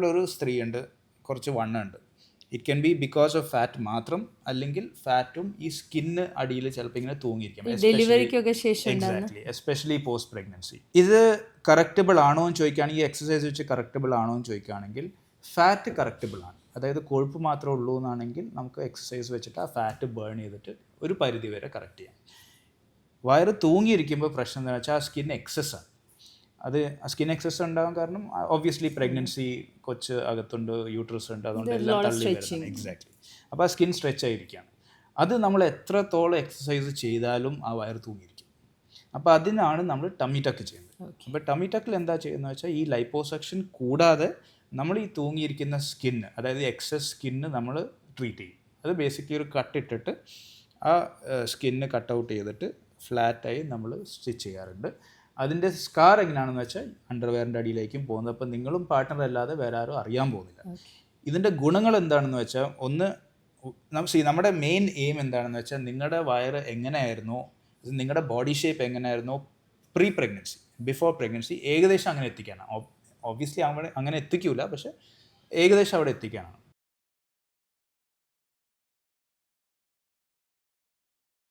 ഒരു സ്ത്രീയുണ്ട്, കുറച്ച് വണ്ണമുണ്ട്. It can be because of fat മാത്രം, അല്ലെങ്കിൽ ഫാറ്റും ഈ സ്കിന്ന് അടിയിൽ ചിലപ്പോൾ ഇങ്ങനെ തൂങ്ങിയിരിക്കും. ഡെലിവറിക്കൊക്കെ ശേഷം എക്സാക്ട്ലി, എസ്പെഷ്യലി പോസ്റ്റ് പ്രഗ്നൻസി. ഇത് കറക്റ്റബിൾ ആണോ എന്ന് ചോദിക്കുകയാണെങ്കിൽ, എക്സസൈസ് വെച്ച് കറക്റ്റബിൾ ആണോ എന്ന് ചോദിക്കുകയാണെങ്കിൽ ഫാറ്റ് കറക്റ്റബിൾ ആണ്. അതായത് കൊഴുപ്പ് മാത്രമേ ഉള്ളൂ എന്നാണെങ്കിൽ നമുക്ക് എക്സസൈസ് വെച്ചിട്ട് ആ ഫാറ്റ് ബേൺ ചെയ്തിട്ട് ഒരു പരിധി വരെ കറക്റ്റ് ചെയ്യാം. വയറ് തൂങ്ങിയിരിക്കുമ്പോൾ പ്രശ്നം എന്താണെന്ന് വെച്ചാൽ ആ സ്കിൻ എക്സസ് ആണ്. അത് സ്കിൻ എക്സസ് ഉണ്ടാകാൻ കാരണം ഒബ്വിയസ്ലി പ്രഗ്നൻസി, കൊച്ച് അകത്തുണ്ട്, യൂട്രസ് ഉണ്ട്, അതുകൊണ്ട് എല്ലാം തള്ളി വരുന്നത്. എക്സാക്ട്ലി. അപ്പോൾ ആ സ്കിൻ സ്ട്രെച്ച് ആയിരിക്കുകയാണ്. അത് നമ്മൾ എത്രത്തോളം എക്സസൈസ് ചെയ്താലും ആ വയറ് തൂങ്ങിയിരിക്കും. അപ്പോൾ അതിനാണ് നമ്മൾ ടമ്മി ടക്ക് ചെയ്യുന്നത്. അപ്പോൾ ടമ്മി ടക്കിൽ എന്താ ചെയ്യുന്നത് വെച്ചാൽ ഈ ലൈപ്പോസക്ഷൻ കൂടാതെ നമ്മൾ ഈ തൂങ്ങിയിരിക്കുന്ന സ്കിന്ന്, അതായത് എക്സസ് സ്കിന്ന് നമ്മൾ ട്രീറ്റ് ചെയ്യും. അത് ബേസിക്കലി ഒരു കട്ടിട്ടിട്ട് ആ സ്കിന്ന് കട്ട് ഔട്ട് ചെയ്തിട്ട് ഫ്ലാറ്റായി നമ്മൾ സ്റ്റിച്ച് ചെയ്യാറുണ്ട്. അതിൻ്റെ സ്കാർ എങ്ങനെയാണെന്ന് വെച്ചാൽ അണ്ടർവെയറിൻ്റെ അടിയിലേക്കും പോകുന്നത്. അപ്പം നിങ്ങളും പാർട്ട്ണർ അല്ലാതെ വേറെ ആരും അറിയാൻ പോകുന്നില്ല. ഇതിൻ്റെ ഗുണങ്ങൾ എന്താണെന്ന് വെച്ചാൽ, ഒന്ന്, നമ്മുടെ മെയിൻ എയിം എന്താണെന്ന് വെച്ചാൽ നിങ്ങളുടെ വയറ് എങ്ങനെയായിരുന്നോ, നിങ്ങളുടെ ബോഡി ഷേപ്പ് എങ്ങനെയായിരുന്നോ പ്രീ പ്രഗ്നൻസി, ബിഫോർ പ്രഗ്നൻസി, ഏകദേശം അങ്ങനെ എത്തിക്കാനാണ്. ഒബ്വിയസ്ലി അങ്ങനെ എത്തിക്കില്ല, പക്ഷേ ഏകദേശം അവിടെ എത്തിക്കാനാണ്.